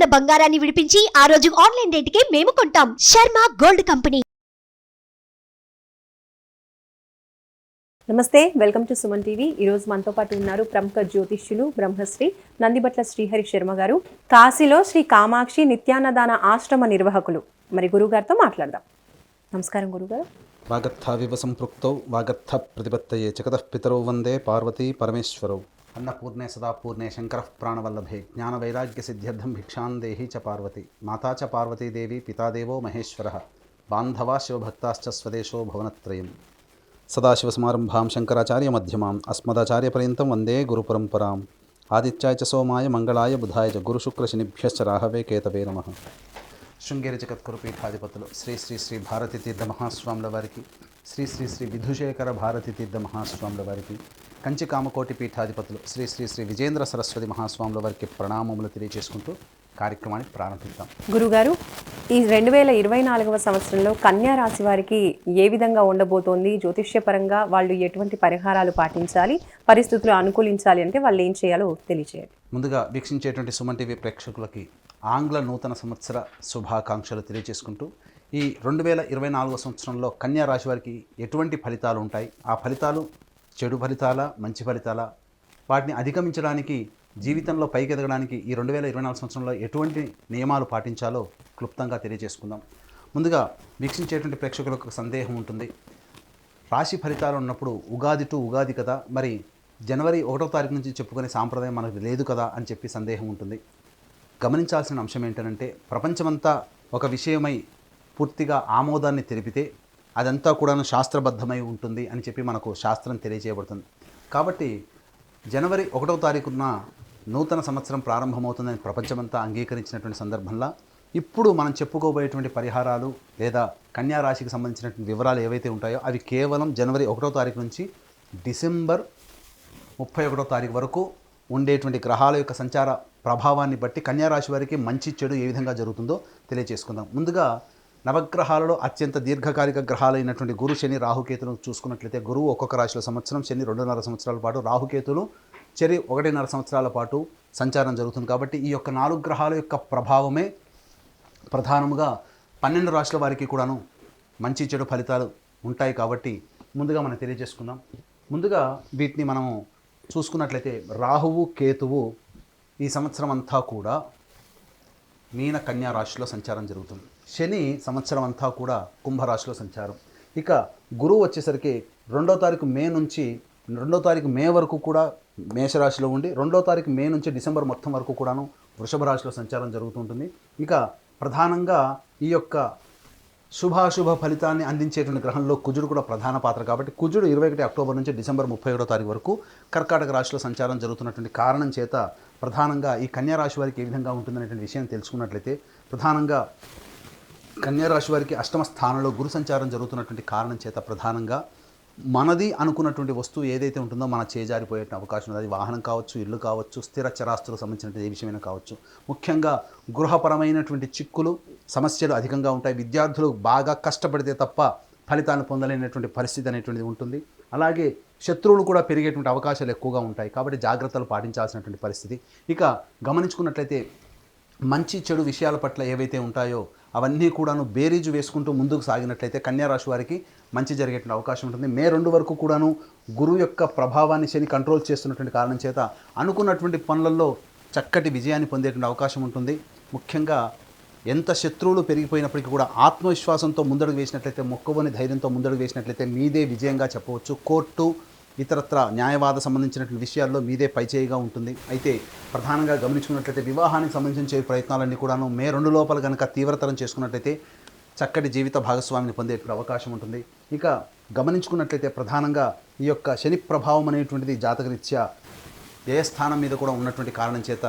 ఉన్న బంగారాన్ని విడిపించి ఆ రోజు ఆన్లైన్ రేటుకే మేము కొంటాం. Sharma gold company. నమస్తే, వెల్కమ్ టు సుమన్ టీవీ. ఈరోజు మనతో పాటు ఉన్నారు ప్రముఖ జ్యోతిష్యులు బ్రహ్మశ్రీ నందిబట్ల శ్రీహరి శర్మ గారు, కాశీలో శ్రీ కామాక్షి నిత్యాన్నదాన ఆశ్రమ నిర్వాహకులు. మరి గురుగారితో మాట్లాడదాం. నమస్కారం గురుగారు. వాగర్థావివ సంపృక్తౌ వాగర్థ ప్రతిపత్తయే జగతః పితరౌ వందే పార్వతీ పరమేశ్వరౌ. అన్నపూర్ణే సదాపూర్ణే శంకరః ప్రాణవల్లభే జ్ఞానవైరాగ్య సిద్ధ్యర్థం భిక్షాం దేహి చ పార్వతి. మాతా చ పార్వతీదేవి పితాదేవో మహేశ్వరः బాంధవా శివభక్తాశ్చ స్వదేశో భువనత్రయం. సదాశివసమారంభాం శంకరాచార్యమధ్యమాం అస్మదాచార్యపర్యంతం వందే గురుపరంపరాం. ఆదిత్యాయ చ సోమాయ మంగళాయ బుధాయ చ గురుశుక్రశనిభ్యశ్చ రాహవే కేతవే నమః. శృంగేరి జగద్గురు పీఠాధిపతులు శ్రీ శ్రీ శ్రీ భారతీ తీర్థ మహాస్వాముల వారికి, శ్రీ శ్రీ శ్రీ విధుశేఖర భారతీ తీర్థ మహాస్వాముల వారికి, కంచి కామకోటి పీఠాధిపతులు శ్రీ శ్రీ శ్రీ విజేంద్ర సరస్వతి మహాస్వాముల వారికి ప్రణామములు తెలియజేసుకుంటూ కార్యక్రమాన్ని ప్రారంభిద్దాం. గురుగారు, ఈ 2024వ సంవత్సరంలో కన్యా రాశి వారికి ఏ విధంగా ఉండబోతోంది? జ్యోతిష్యపరంగా వాళ్ళు ఎటువంటి పరిహారాలు పాటించాలి, పరిస్థితులు అనుకూలించాలి అంటే వాళ్ళు ఏం చేయాలో తెలియజేయండి. ముందుగా వీక్షించేటువంటి సుమన్ టీవీ ప్రేక్షకులకి ఆంగ్ల నూతన సంవత్సర శుభాకాంక్షలు తెలియజేసుకుంటూ, ఈ 2024 సంవత్సరంలో కన్యా రాశి వారికి ఎటువంటి ఫలితాలు ఉంటాయి, ఆ ఫలితాలు చెడు ఫలితాలా మంచి ఫలితాలా, వాటిని అధిగమించడానికి జీవితంలో పైకి ఎదగడానికి ఈ 2024 సంవత్సరంలో ఎటువంటి నియమాలు పాటించాలో క్లుప్తంగా తెలియజేసుకుందాం. ముందుగా వీక్షించేటువంటి ప్రేక్షకులకు ఒక సందేహం ఉంటుంది. రాశి ఫలితాలు ఉన్నప్పుడు ఉగాది టు ఉగాది కదా, మరి జనవరి 1వ తారీఖు నుంచి చెప్పుకునే సాంప్రదాయం మనకు లేదు కదా అని చెప్పి సందేహం ఉంటుంది. గమనించాల్సిన అంశం ఏంటంటే, ప్రపంచమంతా ఒక విషయమై పూర్తిగా ఆమోదాన్ని తెలిపితే అదంతా కూడాను శాస్త్రబద్ధమై ఉంటుంది అని చెప్పి మనకు శాస్త్రం తెలియజేయబడుతుంది. కాబట్టి జనవరి 1వ తారీఖున నూతన సంవత్సరం ప్రారంభమవుతుందని ప్రపంచమంతా అంగీకరించినటువంటి సందర్భంలో ఇప్పుడు మనం చెప్పుకోబోయేటువంటి పరిహారాలు లేదా కన్యా రాశికి సంబంధించినటువంటి వివరాలు ఏవైతే ఉంటాయో అవి కేవలం జనవరి 1వ తారీఖు నుంచి డిసెంబర్ 31వ తారీఖు వరకు ఉండేటువంటి గ్రహాల యొక్క సంచార ప్రభావాన్ని బట్టి కన్యా రాశి వారికి మంచి చెడు ఏ విధంగా జరుగుతుందో తెలియజేసుకుందాం. ముందుగా నవగ్రహాలలో అత్యంత దీర్ఘకాలిక గ్రహాలైనటువంటి గురు, శని, రాహుకేతులను చూసుకున్నట్లయితే గురువు ఒక్కొక్క రాశిలో సంవత్సరం, శని 2.5 సంవత్సరాల పాటు, రాహుకేతులు చెరి 1.5 సంవత్సరాల పాటు సంచారం జరుగుతుంది. కాబట్టి ఈ యొక్క 4 గ్రహాల యొక్క ప్రభావమే ప్రధానముగా 12 రాశుల వారికి కూడాను మంచి చెడు ఫలితాలు ఉంటాయి. కాబట్టి ముందుగా మనం తెలియజేసుకుందాం. ముందుగా వీటిని మనము చూసుకున్నట్లయితే రాహువు, కేతువు ఈ సంవత్సరం అంతా కూడా మీన కన్యా రాశిలో సంచారం జరుగుతుంది. శని సంవత్సరం అంతా కూడా కుంభరాశిలో సంచారం. ఇక గురువు వచ్చేసరికి 2వ తారీఖు మే నుంచి 2వ తారీఖు మే వరకు కూడా మేషరాశిలో ఉండి 2వ తారీఖు మే నుంచి డిసెంబర్ మొత్తం వరకు కూడాను వృషభ రాశిలో సంచారం జరుగుతుంటుంది. ఇక ప్రధానంగా ఈ యొక్క శుభాశుభ ఫలితాన్ని అందించేటువంటి గ్రహంలో కుజుడు కూడా ప్రధాన పాత్ర. కాబట్టి కుజుడు 21 అక్టోబర్ నుంచి డిసెంబర్ 31వ తారీఖు వరకు కర్కాటక రాశిలో సంచారం జరుగుతున్నటువంటి కారణం చేత ప్రధానంగా ఈ కన్యా రాశి వారికి ఏ విధంగా ఉంటుందనేటువంటి విషయం తెలుసుకున్నట్లయితే, ప్రధానంగా కన్యా రాశి వారికి 8వ స్థానంలో గురు సంచారం జరుగుతున్నటువంటి కారణం చేత ప్రధానంగా మనది అనుకున్నటువంటి వస్తువు ఏదైతే ఉంటుందో మన చేజారిపోయే అవకాశం ఉంది. అది వాహనం కావచ్చు, ఇల్లు కావచ్చు, స్థిర చరాస్తులకు సంబంధించినటువంటి ఏ విషయమైనా కావచ్చు. ముఖ్యంగా గృహపరమైనటువంటి చిక్కులు, సమస్యలు అధికంగా ఉంటాయి. విద్యార్థులు బాగా కష్టపడితే తప్ప ఫలితాలను పొందలేనటువంటి పరిస్థితి అనేటువంటిది ఉంటుంది. అలాగే శత్రువులు కూడా పెరిగేటువంటి అవకాశాలు ఎక్కువగా ఉంటాయి. కాబట్టి జాగ్రత్తలు పాటించాల్సినటువంటి పరిస్థితి. ఇక గమనించుకున్నట్లయితే మంచి చెడు విషయాల పట్ల ఏవైతే ఉంటాయో అవన్నీ కూడాను బేరీజు వేసుకుంటూ ముందుకు సాగినట్లయితే కన్యా రాశి వారికి మంచి జరిగేటువంటి అవకాశం ఉంటుంది. మే 2 వరకు కూడాను గురువు యొక్క ప్రభావాన్ని శని కంట్రోల్ చేస్తున్నటువంటి కారణం చేత అనుకున్నటువంటి పనులలో చక్కటి విజయాన్ని పొందేటువంటి అవకాశం ఉంటుంది. ముఖ్యంగా ఎంత శత్రువులు పెరిగిపోయినప్పటికీ కూడా ఆత్మవిశ్వాసంతో ముందడుగు వేసినట్లయితే, మొక్కవని ధైర్యంతో ముందడుగు వేసినట్లయితే మీదే విజయంగా చెప్పవచ్చు. కోర్టు, ఇతరత్ర న్యాయవాద సంబంధించినటువంటి విషయాల్లో మీదే పైచేయిగా ఉంటుంది. అయితే ప్రధానంగా గమనించుకున్నట్లయితే వివాహానికి సంబంధించే ప్రయత్నాలన్నీ కూడాను మే 2 లోపల కనుక తీవ్రతరం చేసుకున్నట్లయితే చక్కటి జీవిత భాగస్వామిని పొందే అవకాశం ఉంటుంది. ఇక గమనించుకున్నట్లయితే ప్రధానంగా ఈ యొక్క శని ప్రభావం అనేటువంటిది జాతకరీత్యా వ్యయస్థానం మీద కూడా ఉన్నటువంటి కారణం చేత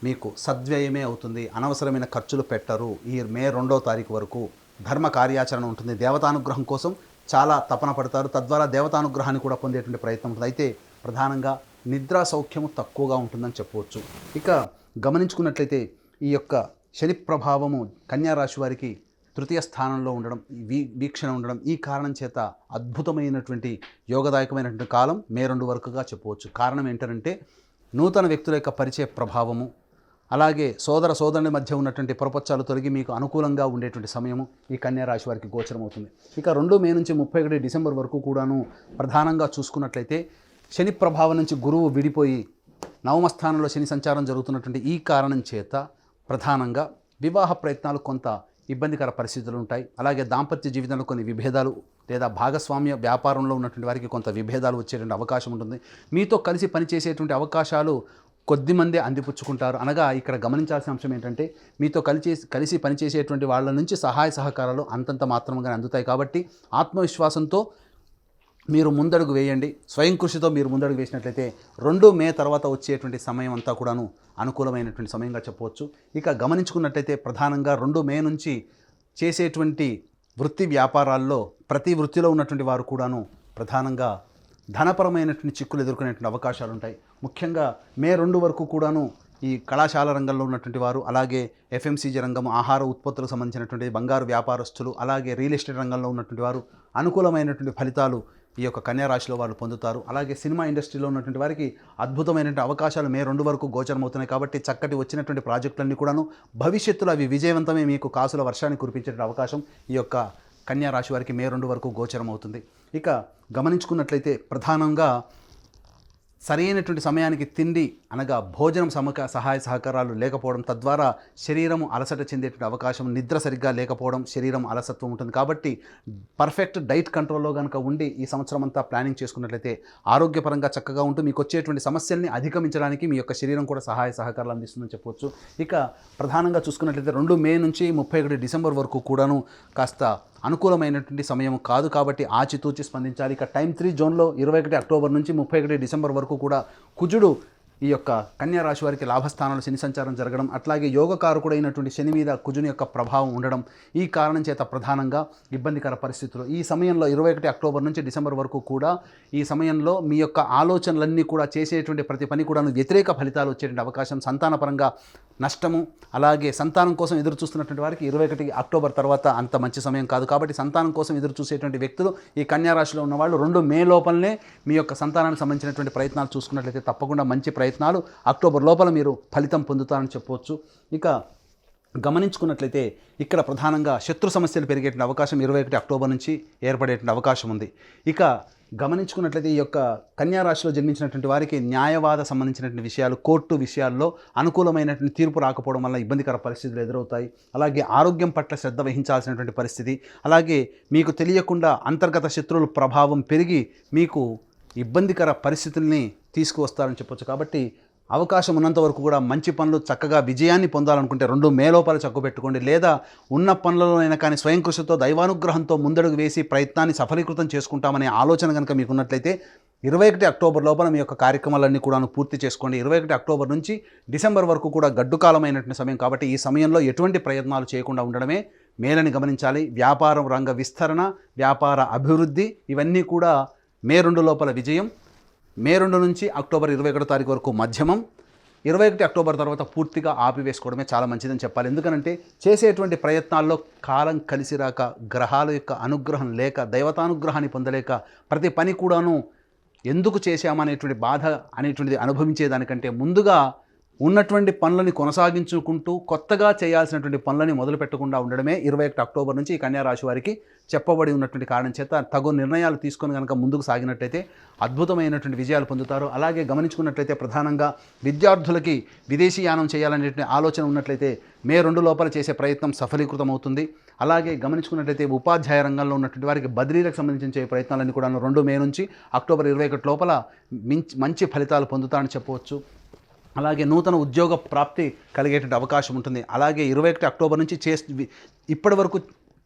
మీకు సద్వ్యయమే అవుతుంది. అనవసరమైన ఖర్చులు పెట్టరు. ఈ మే 2వ తారీఖు వరకు ధర్మ కార్యాచరణ ఉంటుంది. దేవతానుగ్రహం కోసం చాలా తపన పడతారు. తద్వారా దేవతానుగ్రహాన్ని కూడా పొందేటువంటి ప్రయత్నం ఉంటుంది. అయితే ప్రధానంగా నిద్రా సౌఖ్యము తక్కువగా ఉంటుందని చెప్పవచ్చు. ఇక గమనించుకున్నట్లయితే ఈ యొక్క శని ప్రభావము కన్యా రాశి వారికి 3వ స్థానంలో ఉండడం, వీక్షణ ఉండడం, ఈ కారణం చేత అద్భుతమైనటువంటి యోగదాయకమైనటువంటి కాలం మే 2 వరకుగా చెప్పవచ్చు. కారణం ఏంటంటే నూతన వ్యక్తుల యొక్క పరిచయ ప్రభావము, అలాగే సోదర సోదరుని మధ్య ఉన్నటువంటి పొరపచ్చాలు తొలగి మీకు అనుకూలంగా ఉండేటువంటి సమయము ఈ కన్యా రాశి వారికి గోచరమవుతుంది. ఇక 2 మే నుంచి 31 డిసెంబర్ వరకు కూడాను ప్రధానంగా చూసుకున్నట్లయితే శని ప్రభావం నుంచి గురువు విడిపోయి నవమ స్థానంలో శని సంచారం జరుగుతున్నటువంటి ఈ కారణం చేత ప్రధానంగా వివాహ ప్రయత్నాలు కొంత ఇబ్బందికర పరిస్థితులు ఉంటాయి. అలాగే దాంపత్య జీవితంలో కొన్ని విభేదాలు లేదా భాగస్వామ్య వ్యాపారంలో ఉన్నటువంటి వారికి కొంత విభేదాలు వచ్చేటువంటి అవకాశం ఉంటుంది. మీతో కలిసి పనిచేసేటువంటి అవకాశాలు కొద్దిమందే అందిపుచ్చుకుంటారు. అనగా ఇక్కడ గమనించాల్సిన అంశం ఏంటంటే మీతో కలిసి పనిచేసేటువంటి వాళ్ళ నుంచి సహాయ సహకారాలు అంతంత మాత్రంగానే అందుతాయి. కాబట్టి ఆత్మవిశ్వాసంతో మీరు ముందడుగు వేయండి. స్వయం కృషితో మీరు ముందడుగు వేసినట్లయితే 2 మే తర్వాత వచ్చేటువంటి సమయం అంతా కూడాను అనుకూలమైనటువంటి సమయంగా చెప్పవచ్చు. ఇక గమనించుకున్నట్లయితే ప్రధానంగా 2 మే నుంచి చేసేటువంటి వృత్తి వ్యాపారాల్లో ప్రతి వృత్తిలో ఉన్నటువంటి వారు కూడాను ప్రధానంగా ధనపరమైనటువంటి చిక్కులు ఎదుర్కొనేటువంటి అవకాశాలు ఉంటాయి. ముఖ్యంగా మే 2 వరకు కూడాను ఈ కళాశాల రంగంలో ఉన్నటువంటి వారు, అలాగే ఎఫ్ఎంసీజీ రంగం, ఆహార ఉత్పత్తులకు సంబంధించినటువంటి బంగారు వ్యాపారస్తులు, అలాగే రియల్ ఎస్టేట్ రంగంలో ఉన్నటువంటి వారు అనుకూలమైనటువంటి ఫలితాలు ఈ యొక్క కన్యా రాశిలో వాళ్ళు పొందుతారు. అలాగే సినిమా ఇండస్ట్రీలో ఉన్నటువంటి వారికి అద్భుతమైనటువంటి అవకాశాలు మే 2 వరకు గోచరమవుతున్నాయి. కాబట్టి చక్కటి వచ్చినటువంటి ప్రాజెక్టులన్నీ కూడాను భవిష్యత్తులో అవి విజయవంతమే మీకు కాసుల వర్షాన్ని కురిపించే అవకాశం ఈ యొక్క కన్యా రాశి వారికి మే 2 వరకు గోచరమవుతుంది. ఇక గమనించుకున్నట్లయితే ప్రధానంగా సరైనటువంటి సమయానికి తిండి అనగా భోజనం సహాయ సహకారాలు లేకపోవడం, తద్వారా శరీరము అలసట చెందేటువంటి అవకాశం, నిద్ర సరిగ్గా లేకపోవడం, శరీరం అలసత్వం ఉంటుంది. కాబట్టి పర్ఫెక్ట్ డైట్ కంట్రోల్లో కనుక ఉండి ఈ సంవత్సరం అంతా ప్లానింగ్ చేసుకున్నట్లయితే ఆరోగ్యపరంగా చక్కగా ఉంటూ మీకు వచ్చేటువంటి సమస్యల్ని అధిగమించడానికి మీ యొక్క శరీరం కూడా సహాయ సహకారాలు అందిస్తుందని చెప్పవచ్చు. ఇక ప్రధానంగా చూసుకున్నట్లయితే 2 మే నుంచి 31 డిసెంబర్ వరకు కూడాను కాస్త అనుకూలమైనటువంటి సమయం కాదు. కాబట్టి ఆచితూచి స్పందించాలి. ఇక టైం 3 జోన్లో 21 అక్టోబర్ నుంచి 31 డిసెంబర్ వరకు కూడా కుజుడు ఈ యొక్క కన్యా రాశి వారికి లాభస్థానంలో శని సంచారం జరగడం, అట్లాగే యోగకారకుడైనటువంటి శని మీద కుజుని యొక్క ప్రభావం ఉండడం, ఈ కారణం చేత ప్రధానంగా ఇబ్బందికర పరిస్థితులు. ఈ సమయంలో 21 అక్టోబర్ నుంచి డిసెంబర్ వరకు కూడా ఈ సమయంలో మీ యొక్క ఆలోచనలన్నీ కూడా చేసేటువంటి ప్రతి పని కూడా వ్యతిరేక ఫలితాలు వచ్చేటువంటి అవకాశం, సంతానపరంగా నష్టము, అలాగే సంతానం కోసం ఎదురు చూస్తున్నటువంటి వారికి 21 అక్టోబర్ తర్వాత అంత మంచి సమయం కాదు. కాబట్టి సంతానం కోసం ఎదురు చూసేటువంటి వ్యక్తులు ఈ కన్యా రాశిలో ఉన్నవాళ్ళు 2 మే లోపలనే మీ యొక్క సంతానానికి సంబంధించినటువంటి ప్రయత్నాలు చూసుకున్నట్లయితే తప్పకుండా మంచి ప్రయత్నాలు అక్టోబర్ లోపల మీరు ఫలితం పొందుతారని చెప్పవచ్చు. ఇక గమనించుకున్నట్లయితే ఇక్కడ ప్రధానంగా శత్రు సమస్యలు పెరిగేటువంటి అవకాశం 21 అక్టోబర్ నుంచి ఏర్పడేటువంటి అవకాశం ఉంది. ఇక గమనించుకున్నట్లయితే ఈ యొక్క కన్యా రాశిలో జన్మించినటువంటి వారికి న్యాయవాద సంబంధించినటువంటి విషయాలు, కోర్టు విషయాల్లో అనుకూలమైనటువంటి తీర్పు రాకపోవడం వల్ల ఇబ్బందికర పరిస్థితులు ఎదురవుతాయి. అలాగే ఆరోగ్యం పట్ల శ్రద్ధ వహించాల్సినటువంటి పరిస్థితి, అలాగే మీకు తెలియకుండా అంతర్గత శత్రువుల ప్రభావం పెరిగి మీకు ఇబ్బందికర పరిస్థితుల్ని తీసుకువస్తారని చెప్పొచ్చు. కాబట్టి అవకాశం ఉన్నంత వరకు కూడా మంచి పనులు చక్కగా విజయాన్ని పొందాలనుకుంటే 2 మే లోపల చక్కబెట్టుకోండి. లేదా ఉన్న పనులలోనైనా కానీ స్వయం కృషితో దైవానుగ్రహంతో ముందడుగు వేసి ప్రయత్నాన్ని సఫలీకృతం చేసుకుంటామనే ఆలోచన కనుక మీకు ఉన్నట్లయితే 21 అక్టోబర్ లోపల మీ యొక్క కార్యక్రమాలన్నీ కూడా పూర్తి చేసుకోండి. 21 అక్టోబర్ నుంచి డిసెంబర్ వరకు కూడా గడ్డుకాలమైనటువంటి సమయం. కాబట్టి ఈ సమయంలో ఎటువంటి ప్రయత్నాలు చేయకుండా ఉండడమే మేలని గమనించాలి. వ్యాపారం రంగ విస్తరణ, వ్యాపార అభివృద్ధి ఇవన్నీ కూడా మే 2 లోపల విజయం, మే 2 నుంచి అక్టోబర్ 21 తారీఖు వరకు మధ్యమం, 21 అక్టోబర్ తర్వాత పూర్తిగా ఆపివేసుకోవడమే చాలా మంచిదని చెప్పాలి. ఎందుకనంటే చేసేటువంటి ప్రయత్నాల్లో కాలం కలిసి రాక, గ్రహాల యొక్క అనుగ్రహం లేక, దైవతానుగ్రహాన్ని పొందలేక ప్రతి పని కూడాను ఎందుకు చేశామనేటువంటి బాధ అనేటువంటిది అనుభవించేదానికంటే ముందుగా ఉన్నటువంటి పనులని కొనసాగించుకుంటూ కొత్తగా చేయాల్సినటువంటి పనులని మొదలు పెట్టకుండా ఉండడమే 21 అక్టోబర్ నుంచి ఈ కన్యా రాశి వారికి చెప్పబడి ఉన్నటువంటి కారణం చేత తగు నిర్ణయాలు తీసుకొని కనుక ముందుకు సాగినట్లయితే అద్భుతమైనటువంటి విజయాలు పొందుతారు. అలాగే గమనించుకున్నట్లయితే ప్రధానంగా విద్యార్థులకి విదేశీయానం చేయాలనేటువంటి ఆలోచన ఉన్నట్లయితే మే 2 లోపల చేసే ప్రయత్నం సఫలీకృతం అవుతుంది. అలాగే గమనించుకున్నట్లయితే ఉపాధ్యాయ రంగంలో ఉన్నటువంటి వారికి బదిలీలకు సంబంధించిన ప్రయత్నాలన్నీ కూడా 2 మే నుంచి అక్టోబర్ 21 లోపల మంచి ఫలితాలు పొందుతారని చెప్పవచ్చు. అలాగే నూతన ఉద్యోగ ప్రాప్తి కలిగేటువంటి అవకాశం ఉంటుంది. అలాగే 21 అక్టోబర్ నుంచి ఇప్పటి వరకు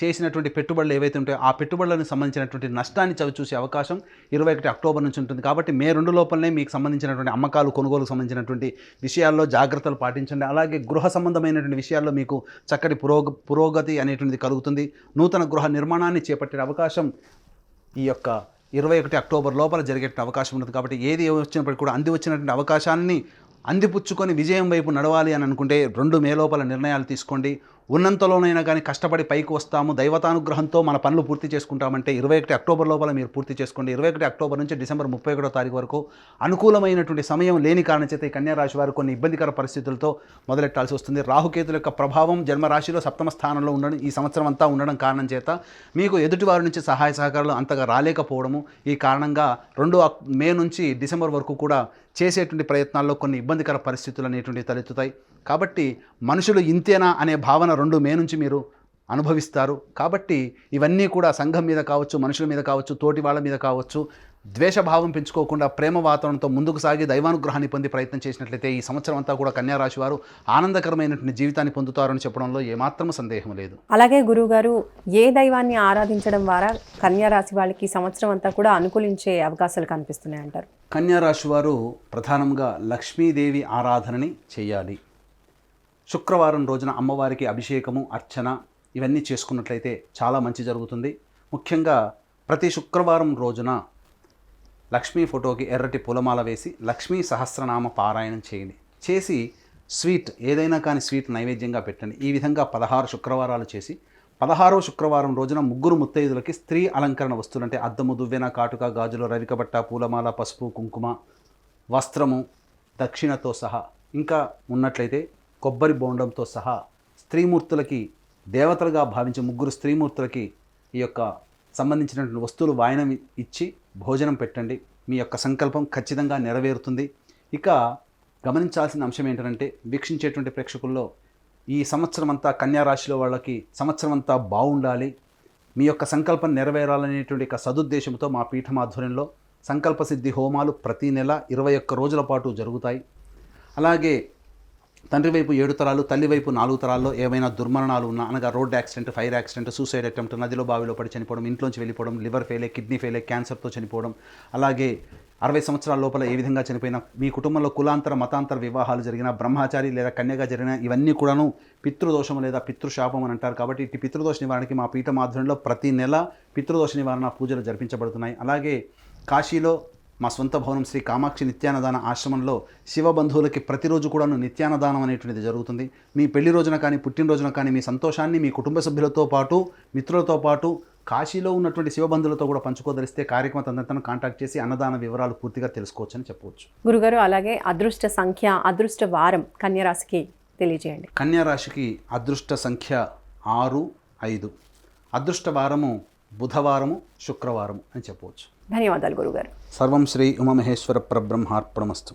చేసినటువంటి పెట్టుబడులు ఏవైతే ఉంటాయో ఆ పెట్టుబడులకు సంబంధించినటువంటి నష్టాన్ని చవిచూసే అవకాశం 21 అక్టోబర్ నుంచి ఉంటుంది. కాబట్టి మే 2 లోపలనే మీకు సంబంధించినటువంటి అమ్మకాలు, కొనుగోలుకు సంబంధించినటువంటి విషయాల్లో జాగ్రత్తలు పాటించండి. అలాగే గృహ సంబంధమైనటువంటి విషయాల్లో మీకు చక్కటి పురోగతి అనేటువంటిది కలుగుతుంది. నూతన గృహ నిర్మాణాన్ని చేపట్టే అవకాశం ఈ యొక్క 21 అక్టోబర్ లోపల జరిగే అవకాశం ఉంటుంది. కాబట్టి ఏది వచ్చినప్పటికీ కూడా వచ్చినటువంటి అవకాశాన్ని అందిపుచ్చుకొని విజయం వైపు నడవాలి అని అనుకుంటే 2 మే లోపల నిర్ణయాలు తీసుకోండి. ఉన్నంతలోనైనా కానీ కష్టపడి పైకి వస్తాము, దైవతానుగ్రహంతో మన పనులు పూర్తి చేసుకుంటామంటే 21 అక్టోబర్ లోపల మీరు పూర్తి చేసుకోండి. 21 అక్టోబర్ నుంచి డిసెంబర్ 31వ తారీఖు వరకు అనుకూలమైనటువంటి సమయం లేని కారణం చేత ఈ కన్యా రాశి వారు కొన్ని ఇబ్బందికర పరిస్థితులతో మొదలెట్టాల్సి వస్తుంది. రాహుకేతుల యొక్క ప్రభావం జన్మరాశిలో 7వ స్థానంలో ఉండడం, ఈ సంవత్సరం అంతా ఉండడం కారణం చేత మీకు ఎదుటి వారి నుంచి సహాయ సహకారాలు అంతగా రాలేకపోవడము, ఈ కారణంగా 2 మే నుంచి డిసెంబర్ వరకు కూడా చేసేటువంటి ప్రయత్నాల్లో కొన్ని ఇబ్బందికర పరిస్థితులు అనేటువంటివి తలెత్తుతాయి. కాబట్టి మనుషులు ఇంతేనా అనే భావన 2 మే నుంచి మీరు అనుభవిస్తారు. కాబట్టి ఇవన్నీ కూడా సంఘం మీద కావచ్చు, మనుషుల మీద కావచ్చు, తోటి వాళ్ళ మీద కావచ్చు, ద్వేషభావం పెంచుకోకుండా ప్రేమ వాతావరణంతో ముందుకు సాగి దైవానుగ్రహాన్ని పొంది ప్రయత్నం చేసినట్లయితే ఈ సంవత్సరం అంతా కూడా కన్యా రాశి వారు ఆనందకరమైనటువంటి జీవితాన్ని పొందుతారని చెప్పడంలో ఏమాత్రం సందేహం లేదు. అలాగే గురువుగారు, ఏ దైవాన్ని ఆరాధించడం ద్వారా కన్యా రాశి వాళ్ళకి సంవత్సరం అంతా కూడా అనుకూలించే అవకాశాలు కనిపిస్తున్నాయి అంటారు? కన్యా రాశి వారు ప్రధానంగా లక్ష్మీదేవి ఆరాధనని చేయాలి. శుక్రవారం రోజున అమ్మవారికి అభిషేకము, అర్చన ఇవన్నీ చేసుకున్నట్లయితే చాలా మంచి జరుగుతుంది. ముఖ్యంగా ప్రతి శుక్రవారం రోజున లక్ష్మీ ఫోటోకి ఎర్రటి పూలమాల వేసి లక్ష్మీ సహస్రనామ పారాయణం చేయండి. చేసి స్వీట్ ఏదైనా కానీ స్వీట్ నైవేద్యంగా పెట్టండి. ఈ విధంగా 16 శుక్రవారాలు చేసి 16వ శుక్రవారం రోజున ముగ్గురు ముత్తైదులకి స్త్రీ అలంకరణ వస్తువులు అంటే అద్దము, దువ్వెన, కాటుక, గాజులు, రవికబట్ట, పూలమాల, పసుపు, కుంకుమ, వస్త్రము, దక్షిణతో సహా ఇంకా ఉన్నట్లయితే కొబ్బరి బోండంతో సహా స్త్రీమూర్తులకి దేవతలుగా భావించే ముగ్గురు స్త్రీమూర్తులకి ఈ యొక్క సంబంధించినటువంటి వస్తువులు వాయనం ఇచ్చి భోజనం పెట్టండి. మీ యొక్క సంకల్పం ఖచ్చితంగా నెరవేరుతుంది. ఇక గమనించాల్సిన అంశం ఏంటంటే, వీక్షించేటువంటి ప్రేక్షకుల్లో ఈ సంవత్సరం అంతా కన్యా రాశిలో వాళ్ళకి సంవత్సరం అంతా బాగుండాలి, మీ యొక్క సంకల్పం నెరవేరాలనేటువంటి ఒక సదుద్దేశంతో మా పీఠం ఆధ్వర్యంలో సంకల్ప సిద్ధి హోమాలు ప్రతి నెల 21 రోజుల పాటు జరుగుతాయి. అలాగే తండ్రి వైపు 7 తరాలు, తల్లి వైపు 4 తరాల్లో ఏవైనా దుర్మరణాలు ఉన్నా, అనగా road accident, fire accident, suicide attempt, నదిలో బావిలో పడి చనిపోవడం, ఇంట్లోంచి వెళ్ళిపోవడం, లివర్ ఫెయిలే, కిడ్నీ ఫెయిలే, క్యాన్సర్తో చనిపోవడం, అలాగే 60 సంవత్సరాల లోపల ఏ విధంగా చనిపోయినా, మీ కుటుంబంలో కులాంతర మతాంతర వివాహాలు జరిగిన, బ్రహ్మచారి లేదా కన్యగా జరిగిన ఇవన్నీ కూడాను పితృదోషం లేదా పితృశాపం అని అంటారు. కాబట్టి ఇటు పితృదోష నివారణకి మా పీఠం ఆధ్వర్యంలో ప్రతి నెల పితృదోష నివారణ పూజలు జరిపించబడుతున్నాయి. అలాగే కాశీలో మా సొంత భవనం శ్రీ కామాక్షి నిత్యానదాన ఆశ్రమంలో శివబంధువులకి ప్రతిరోజు కూడాను నిత్యానదానం అనేటువంటిది జరుగుతుంది. మీ పెళ్లి రోజున కానీ, పుట్టినరోజున కానీ మీ సంతోషాన్ని మీ కుటుంబ సభ్యులతో పాటు, మిత్రులతో పాటు కాశీలో ఉన్నటువంటి శివబంధువులతో కూడా పంచుకోదలిస్తే కార్యక్రమ తనంతను కాంటాక్ట్ చేసి అన్నదాన వివరాలు పూర్తిగా తెలుసుకోవచ్చు అని చెప్పవచ్చు. గురుగారు, అలాగే అదృష్ట సంఖ్య, అదృష్ట వారం కన్యా రాశికి తెలియజేయండి. కన్యా రాశికి అదృష్ట సంఖ్య 6, 5. అదృష్ట వారము బుధవారము, శుక్రవారము అని చెప్పవచ్చు. ధన్యవాదాలు గురుగారు. సర్వం శ్రీ ఉమామహేశ్వర పరబ్రహ్మార్పణమస్తు.